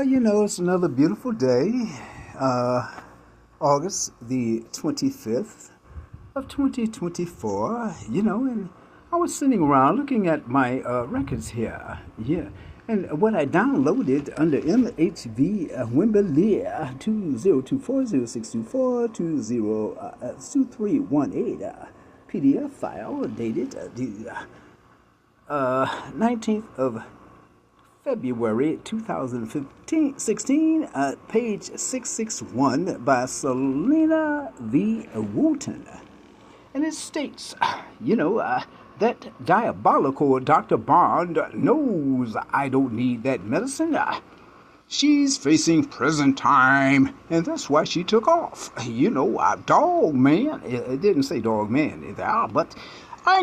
It's another beautiful day, uh, August the 25th of 2024, and I was sitting around looking at my records here, and what I downloaded under MHV Wimberley 20240624202318 PDF file dated the 19th of February 2016, page 661 by Selena V. Wooten. And it states, that diabolical Dr. Bond knows I don't need that medicine. She's facing prison time, and that's why she took off. Dog man. It didn't say dog man either, but I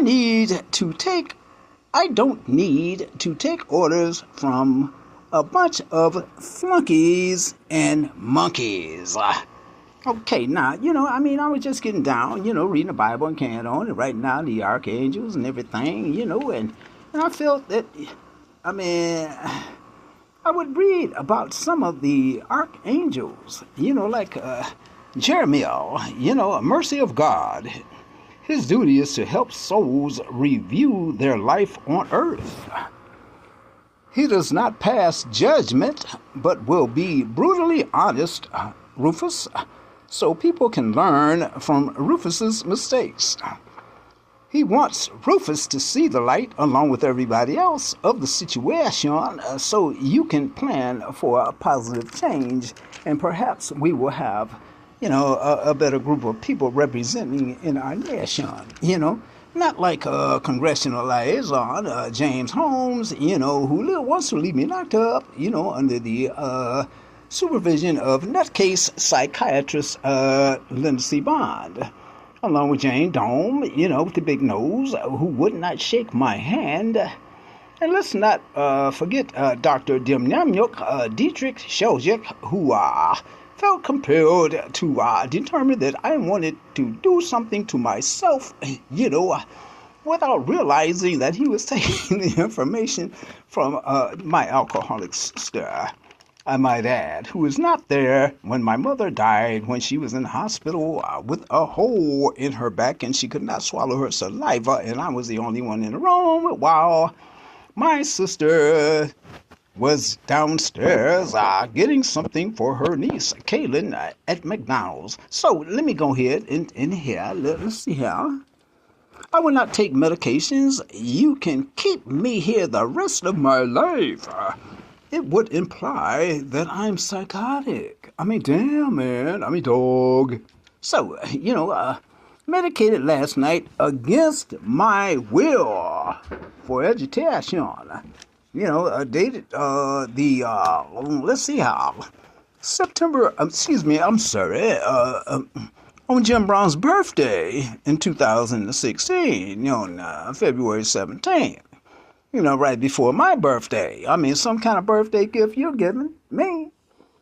don't need to take orders from a bunch of flunkies and monkeys. Okay, now, I was just getting down, reading the Bible and carrying on and writing down the archangels and everything, and I felt that, I would read about some of the archangels, like Jeremiah, a mercy of God. His duty is to help souls review their life on earth. He does not pass judgment, but will be brutally honest, Rufus, so people can learn from Rufus's mistakes. He wants Rufus to see the light along with everybody else of the situation, so you can plan for a positive change, and perhaps we will have a better group of people representing in our nation, not like congressional liaison, James Holmes, who wants to leave me locked up, under the supervision of nutcase psychiatrist Lindsey Bond, along with Jane Dome, with the big nose, who would not shake my hand. And let's not forget Dr. Demyamyuk Dietrich Sheljik, who felt compelled to determine that I wanted to do something to myself, without realizing that he was taking the information from my alcoholic sister, I might add, who was not there when my mother died, when she was in the hospital with a hole in her back and she could not swallow her saliva, and I was the only one in the room while my sister was downstairs getting something for her niece, Kaylin, at McDonald's. So let me go ahead and here. Let's see here. I will not take medications. You can keep me here the rest of my life. It would imply that I'm psychotic. Damn, man. Dog. So, medicated last night against my will for agitation. Dated let's see how, on Jim Brown's birthday in 2016, on February 17th, right before my birthday. Some kind of birthday gift you're giving me.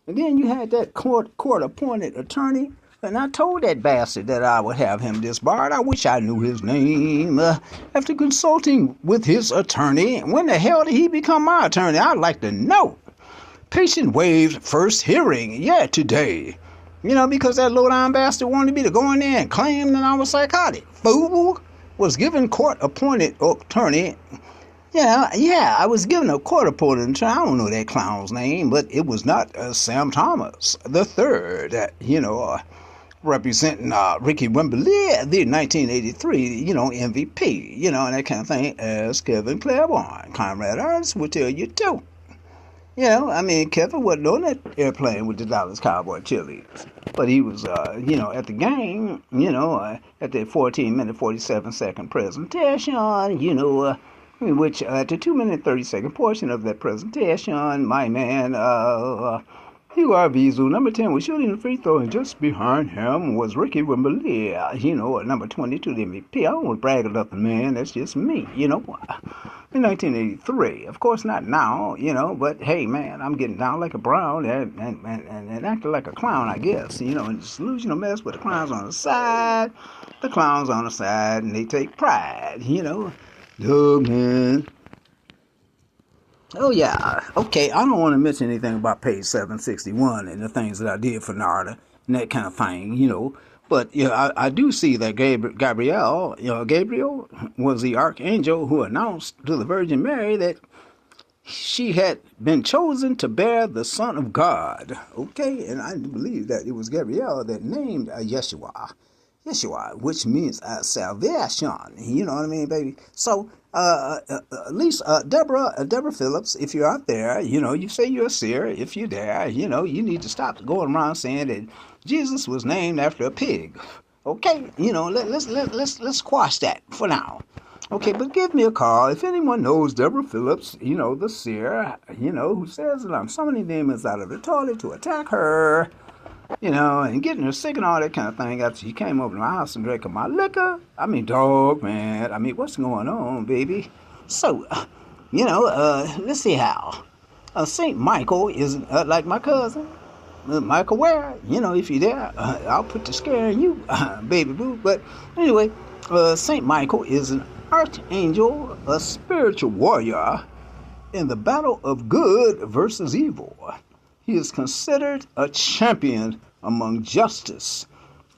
And then you had that court-appointed attorney, and I told that bastard that I would have him disbarred. I wish I knew his name. After consulting with his attorney, when the hell did he become my attorney? I'd like to know. Patient waived first hearing. Yeah, today. Because that low-down bastard wanted me to go in there and claim that I was psychotic. Fool was given court-appointed attorney. Yeah, I was given a court-appointed attorney. I don't know that clown's name, but it was not Sam Thomas the third, representing Ricky Wimberley, the 1983, MVP, and that kind of thing, as Kevin Claiborne. Comrade Ernst will tell you too. Kevin wasn't on that airplane with the Dallas Cowboy cheerleaders. But he was, at the game, at the 14-minute, 47-second presentation, in which at the 2-minute, 30-second portion of that presentation, my man, URV's number 10 was shooting the free throw, and just behind him was Ricky Wimberley, number 22, the MVP. I don't want to brag about the man, that's just me, in 1983. Of course, not now, but hey, man, I'm getting down like a brown and acting like a clown, I guess, and it's delusional mess, but the clowns on the side, and they take pride, Doug, man. Oh yeah. Okay, I don't want to mention anything about page 761 and the things that I did for Narda and that kind of thing. But I do see that Gabriel was the archangel who announced to the Virgin Mary that she had been chosen to bear the Son of God. Okay, and I believe that it was Gabriel that named Yeshua. Yeshua, which means salvation. You know what I mean, baby? So, at least Deborah Phillips, if you're out there, you say you're a seer. If you're there, you need to stop going around saying that Jesus was named after a pig. Okay, let's squash that for now. Okay, but give me a call if anyone knows Deborah Phillips, the seer, who says that I'm summoning demons out of the toilet to attack her, and getting her sick and all that kind of thing after she came over to my house and drank my liquor. I mean, dog, man. I mean, what's going on, baby? So, let's see how. St. Michael is like my cousin. Michael Ware, if you're there, I'll put the scare in you, baby boo. But anyway, St. Michael is an archangel, a spiritual warrior in the battle of good versus evil. He is considered a champion among justice,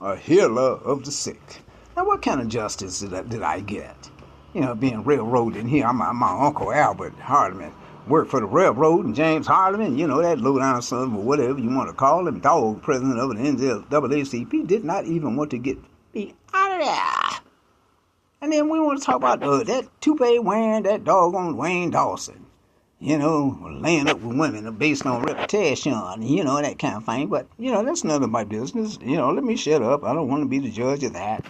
a healer of the sick. Now, what kind of justice did I get? Being railroaded in here. I'm my Uncle Albert Hardiman. Worked for the railroad, and James Hardiman, that low-down son or whatever you want to call him, dog president of the NAACP, did not even want to get me out of there. And then we want to talk about that toupee wearing that doggone Wayne Dawson. Laying up with women based on reputation, that kind of thing. But, that's none of my business. Let me shut up. I don't want to be the judge of that,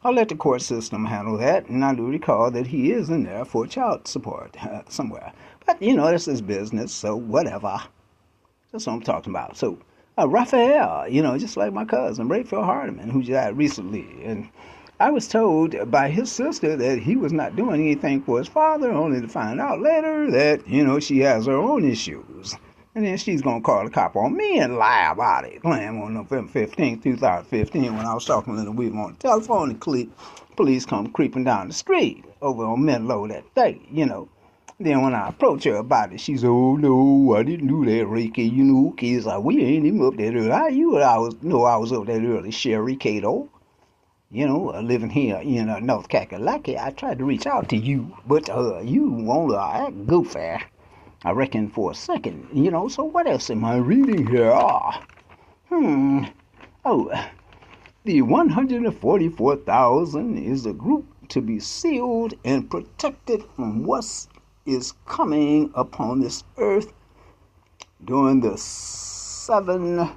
I'll let the court system handle that, and I do recall that he is in there for child support somewhere. But, that's his business, so whatever. That's what I'm talking about. So, Raphael, just like my cousin, Raphael Hardiman, who died recently. And I was told by his sister that he was not doing anything for his father, only to find out later that, she has her own issues. And then she's going to call the cop on me and lie about it. Playing on November 15th, 2015, when I was talking to the week on the telephone, the police come creeping down the street over on Menlo that day, Then when I approach her about it, she said, "Oh, no, I didn't do that, Ricky. Kids, like, we ain't even up that early. How you I was up that early, Sherry Cato. Living here in North Kakalaki. I tried to reach out to you, but you want to act goofy. I reckon for a second, so what else am I reading here? Oh, the 144,000 is a group to be sealed and protected from what is coming upon this earth during the 7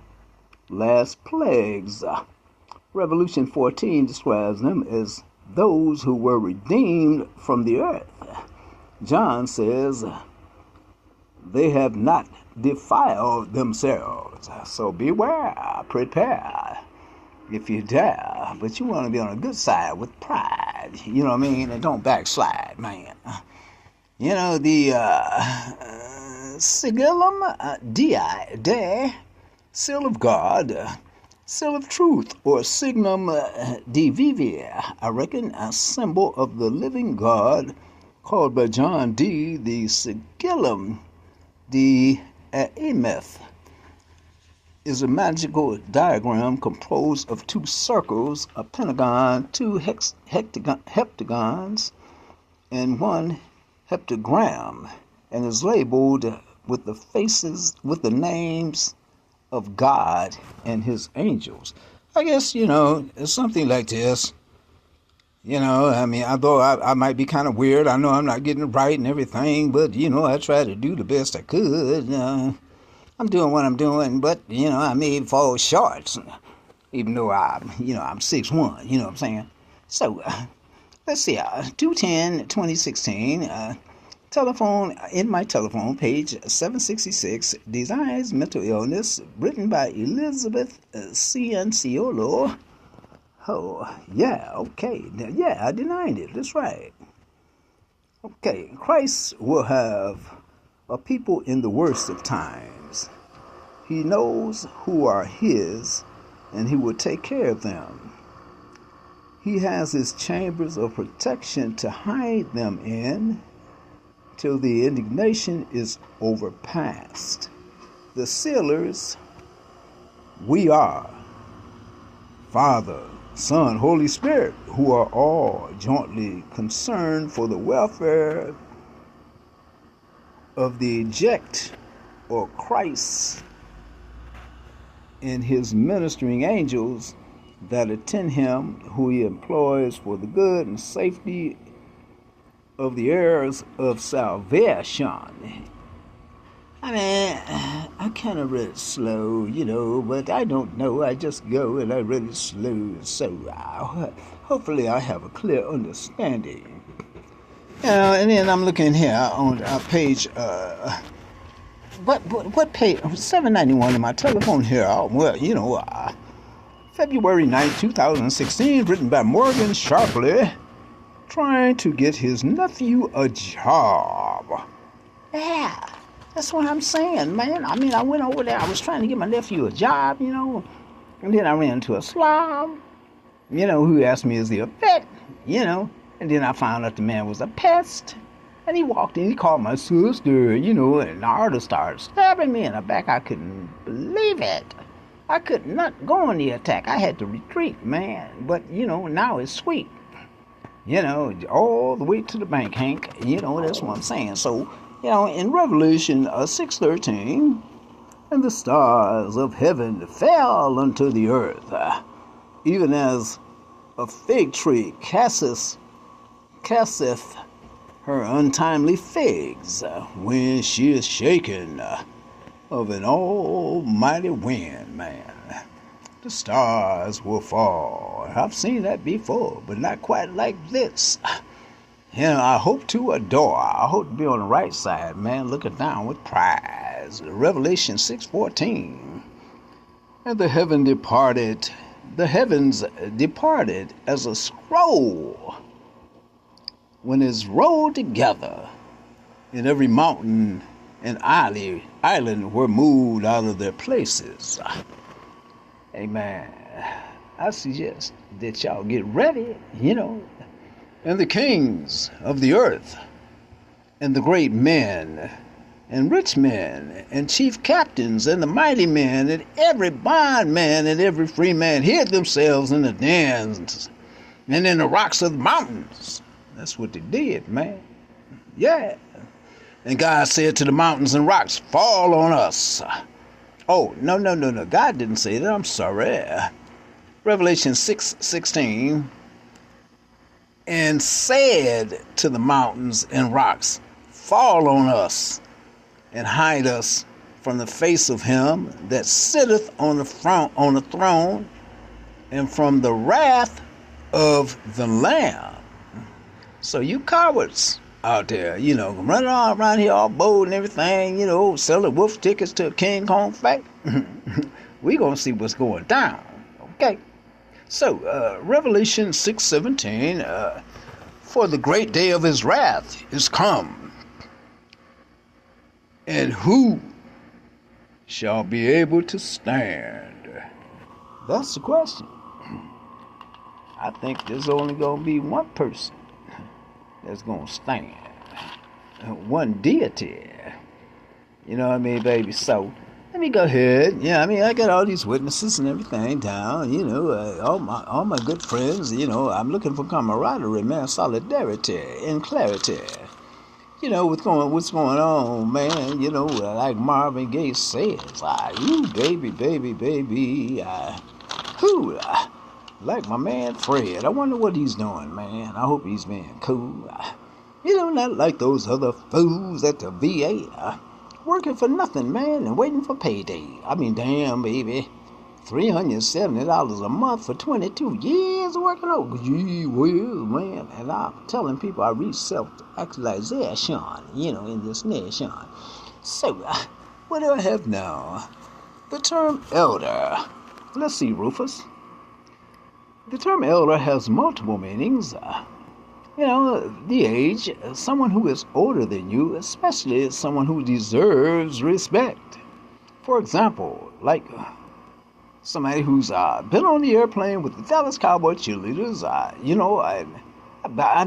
last plagues. Revelation 14 describes them as those who were redeemed from the earth. John says, they have not defiled themselves. So beware, prepare, if you dare. But you want to be on a good side with pride, you know what I mean? And don't backslide, man. The sigillum Dei, seal of God, seal of truth, or signum Divi, I reckon, a symbol of the living God, called by John D. the sigillum the Ameth, is a magical diagram composed of 2 circles, a pentagon, 2 heptagons, and 1 heptagram, and is labeled with the names of God and his angels. I guess, it's something like this. Although I might be kind of weird, I know I'm not getting it right and everything, but, I try to do the best I could. I'm doing what I'm doing, but, I may fall short, even though I'm 6'1", you know what I'm saying? So, let's see, 2/10/2016, telephone, in my telephone, page 766, Designs Mental Illness, written by Elizabeth Cianciolo. Oh, yeah, okay. Yeah, I denied it. That's right. Okay, Christ will have a people in the worst of times. He knows who are his, and he will take care of them. He has his chambers of protection to hide them in. till the indignation is overpassed. The sealers, we are Father, Son, Holy Spirit, who are all jointly concerned for the welfare of the elect, or Christ and his ministering angels that attend him, who he employs for the good and safety of the heirs of salvation. I mean, I kind of read it slow, but I don't know. I just go and I read it slow, so hopefully I have a clear understanding. And then I'm looking here on page, what page? 791 in my telephone here. Well, February 9th, 2016, written by Morgan Sharpley, trying to get his nephew a job. Yeah, that's what I'm saying, man. I mean, I went over there. I was trying to get my nephew a job, and then I ran into a slob, who asked me, is he a vet, and then I found out the man was a pest. And he walked in, he called my sister, and the artist started stabbing me in the back. I couldn't believe it. I could not go on the attack. I had to retreat, man. But, now it's sweet. All the way to the bank, Hank. That's what I'm saying. So, in Revelation 6:13, and the stars of heaven fell unto the earth, even as a fig tree casteth her untimely figs when she is shaken of an almighty wind, man. The stars will fall. I've seen that before, but not quite like this. I hope to adore. I hope to be on the right side, man, looking down with pride. Revelation 6:14. And the heavens departed as a scroll when it's rolled together, and every mountain and island were moved out of their places. Amen. I suggest that y'all get ready, and the kings of the earth, and the great men, and rich men, and chief captains, and the mighty men, and every bondman, and every free man hid themselves in the dens and in the rocks of the mountains. That's what they did, man. Yeah. And God said to the mountains and rocks, fall on us. Oh, no. God didn't say that. I'm sorry. Revelation 6:16. And said to the mountains and rocks, fall on us and hide us from the face of him that sitteth on the throne and from the wrath of the Lamb. So you cowards out there, running all around here all bold and everything, selling wolf tickets to a King Kong fight. We gonna see what's going down, okay? So, Revelation 6:17, for the great day of his wrath is come, and who shall be able to stand? That's the question. I think there's only gonna be one person that's gonna stand. One deity. You know what I mean, baby? So, let me go ahead. Yeah, I mean, I got all these witnesses and everything down, all my good friends, I'm looking for camaraderie, man, solidarity and clarity. What's going on, man, like Marvin Gaye says, you baby, like my man Fred. I wonder what he's doing, man. I hope he's being cool. Not like those other fools at the VA. Working for nothing, man, and waiting for payday. I mean, damn, baby. $370 a month for 22 years working over. Gee whiz, man. And I'm telling people I reach self-actualization, in this nation. So, what do I have now? The term elder. Let's see, Rufus. The term elder has multiple meanings. The age, someone who is older than you, especially someone who deserves respect. For example, like somebody who's been on the airplane with the Dallas Cowboy cheerleaders, I But I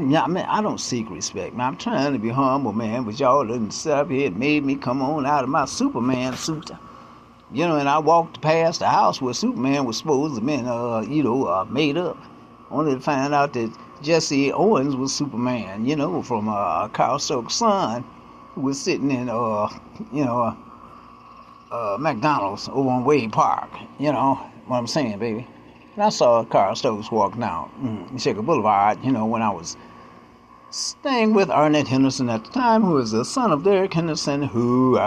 don't seek respect, man. I'm trying to be humble, man. But y'all done sit up here and made me come on out of my Superman suit. And I walked past the house where Superman was supposed to have been, made up. Only to find out that Jesse Owens was Superman, from Carl Stokes' son, who was sitting in, McDonald's over on Wade Park. You know what I'm saying, baby? And I saw Carl Stokes walk down Shaker Boulevard, when I was staying with Arnett Henderson at the time, who was the son of Derek Henderson, who,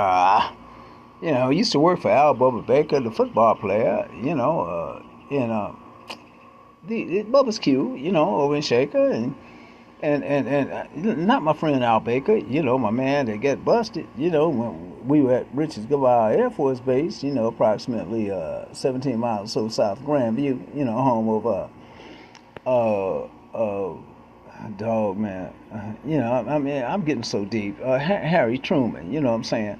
used to work for Al Bubba Baker, the football player, Bubba's Q, over in Shaker, and not my friend Al Baker, my man that got busted, when we were at Richards Gavile Air Force Base, approximately 17 miles or so south of Grandview, home of dog man, I'm getting so deep. Harry Truman, what I'm saying?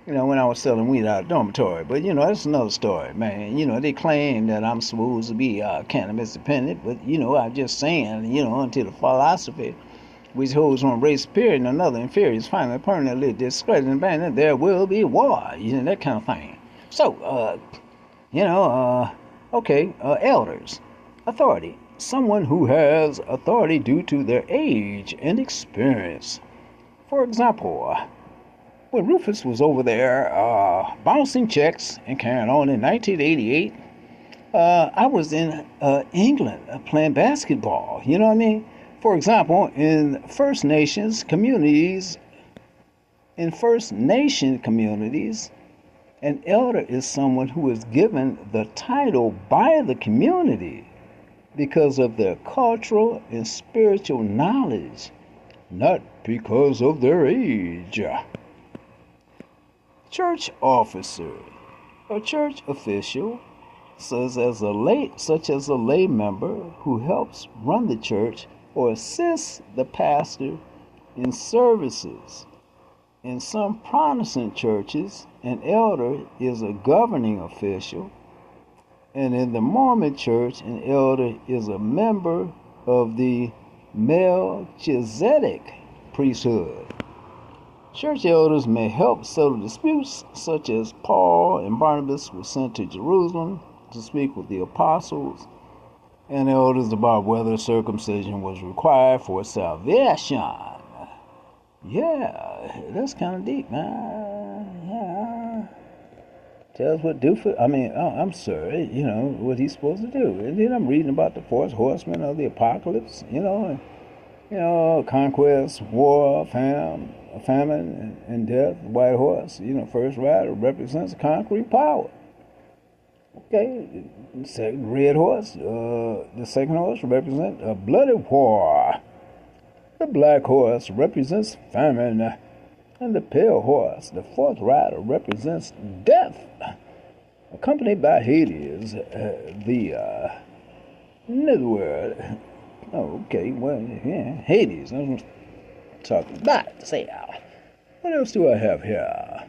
When I was selling weed out of the dormitory. But, that's another story, man. They claim that I'm supposed to be cannabis dependent, but, I'm just saying, until the philosophy which holds one race superior and another inferior is finally permanently discredited and abandoned, there will be war, that kind of thing. So, elders, authority. Someone who has authority due to their age and experience. For example, when Rufus was over there bouncing checks and carrying on in 1988, I was in England playing basketball. You know what I mean? For example, in First Nation communities, an elder is someone who is given the title by the community because of their cultural and spiritual knowledge, not because of their age. Church officer. A church official, such as a lay member who helps run the church or assists the pastor in services. In some Protestant churches, an elder is a governing official, and in the Mormon church, an elder is a member of the Melchizedek priesthood. Church elders may help settle disputes, such as Paul and Barnabas were sent to Jerusalem to speak with the apostles and elders about whether circumcision was required for salvation. Yeah, that's kind of deep, man. Yeah. Tells what do for. I'm sorry, what he's supposed to do. And then I'm reading about the fourth horseman of the apocalypse, conquest, war, famine, and death. The white horse, first rider represents concrete power. Okay, red horse, the second horse represents a bloody war. The black horse represents famine, and the pale horse, the fourth rider, represents death, accompanied by Hades, the netherworld. Oh, okay, well, yeah, Hades. I'm talking about. Say, what else do I have here?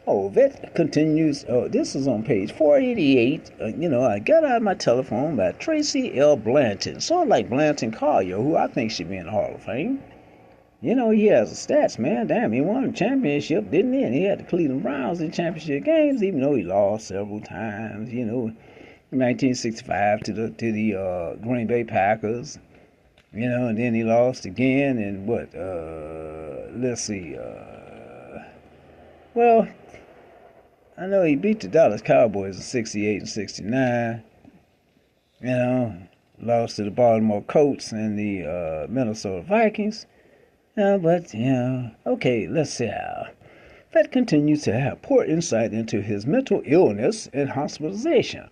Oh, that continues. Oh, this is on page 488. I got out my telephone by Tracy L. Blanton, sort of like Blanton Collier, who I think should be in the Hall of Fame. He has the stats, man. Damn, he won a championship, didn't he? And he had the Cleveland Browns in championship games, even though he lost several times. In 1965 to the Green Bay Packers. And then he lost again, and let's see, I know he beat the Dallas Cowboys in 68 and 69, lost to the Baltimore Colts and the Minnesota Vikings, okay, let's see how. Fett continues to have poor insight into his mental illness and hospitalization.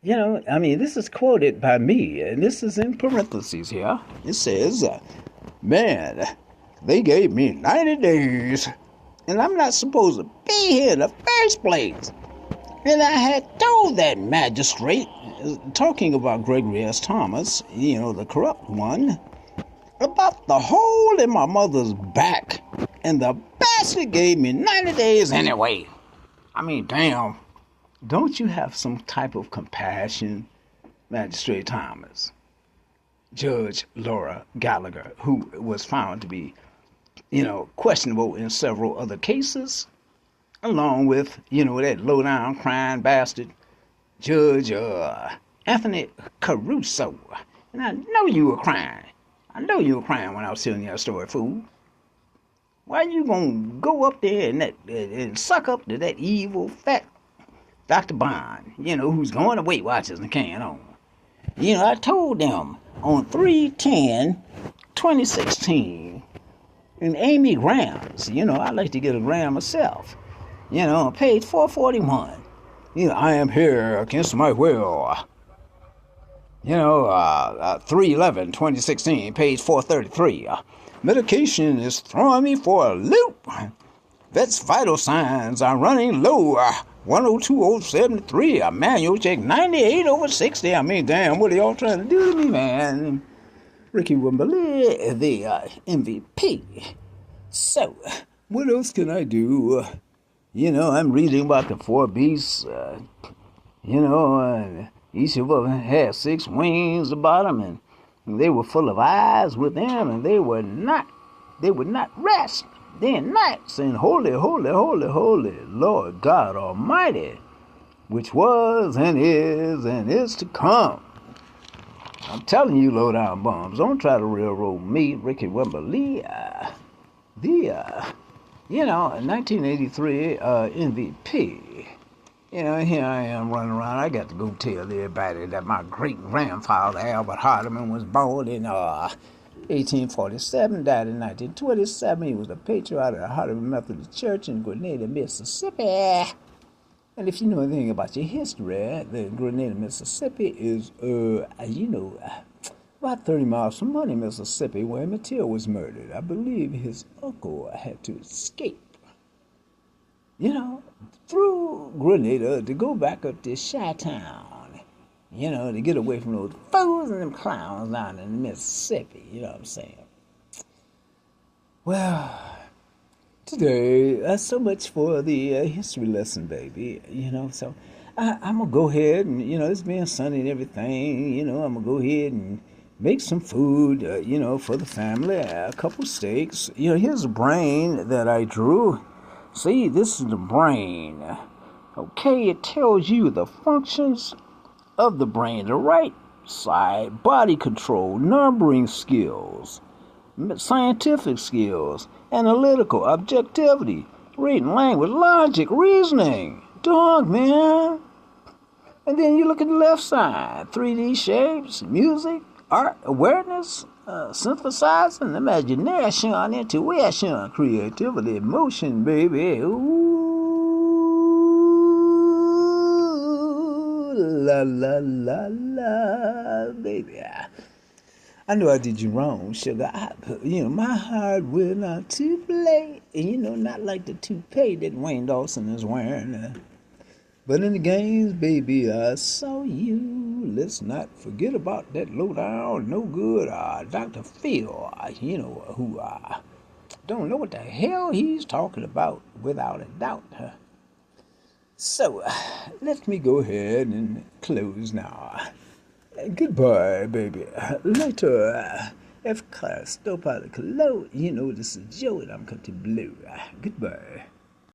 This is quoted by me, and this is in parentheses here. It says, man, they gave me 90 days, and I'm not supposed to be here in the first place. And I had told that magistrate, talking about Gregory S. Thomas, the corrupt one, about the hole in my mother's back, and the bastard gave me 90 days anyway. Damn. Don't you have some type of compassion, Magistrate Thomas? Judge Laura Gallagher, who was found to be, questionable in several other cases, along with, that low down crying bastard, Judge Anthony Caruso. And I know you were crying. I know you were crying when I was telling you that story, fool. Why you gonna go up there and suck up to that evil fat Dr. Bond, who's going to Weight Watchers and carrying on? I told them on 3/10/2016 in Amy Grams, I like to get a gram myself, on page 441, I am here against my will. 3/11/2016, page 433. Medication is throwing me for a loop. Vet's vital signs are running low. 102/073. A manual check 98/60. I mean, damn, what are y'all trying to do to me, man? Ricky Wimberly, the MVP. So, what else can I do? I'm reading about the four beasts. Each of them had 6 wings about them, and they were full of eyes with them, and they would not rest day and night, saying, Holy, holy, holy, holy, Lord God Almighty, which was and is to come. I'm telling you, low down bums, don't try to railroad me, Ricky Wimberly, in 1983 MVP. Here I am running around. I got to go tell everybody that my great-grandfather, Albert Hardeman, was born in 1847, died in 1927. He was a patriarch of the Hardeman Methodist Church in Grenada, Mississippi. And if you know anything about your history, the Grenada, Mississippi is, about 30 miles from Money, Mississippi, where Mateo was murdered. I believe his uncle had to escape, through Grenada to go back up to Chi-Town, to get away from those fools and them clowns down in Mississippi, you know what I'm saying? Well, today, that's so much for the history lesson, baby, so I'm going to go ahead and, it's being sunny and everything, I'm going to go ahead and make some food, for the family, a couple steaks. Here's a brain that I drew. See, this is the brain. Okay, it tells you the functions of the brain. The right side, body control, numbering skills, scientific skills, analytical, objectivity, reading language, logic, reasoning. Dog, man. And then you look at the left side, 3D shapes, music, art, awareness, synthesizing, imagination, intuition, creativity, emotion, baby. Ooh, la, la, la, la, baby. I know I did you wrong, sugar. My heart will not to play. And, not like the toupee that Wayne Dawson is wearing. But in the games, baby, I saw you. Let's not forget about that low down, no good, Dr. Phil, who don't know what the hell he's talking about, without a doubt. So, let me go ahead and close now. Goodbye, baby. Later. F-class, stop out of cologne. This is Joe and I'm coming to blue. Goodbye.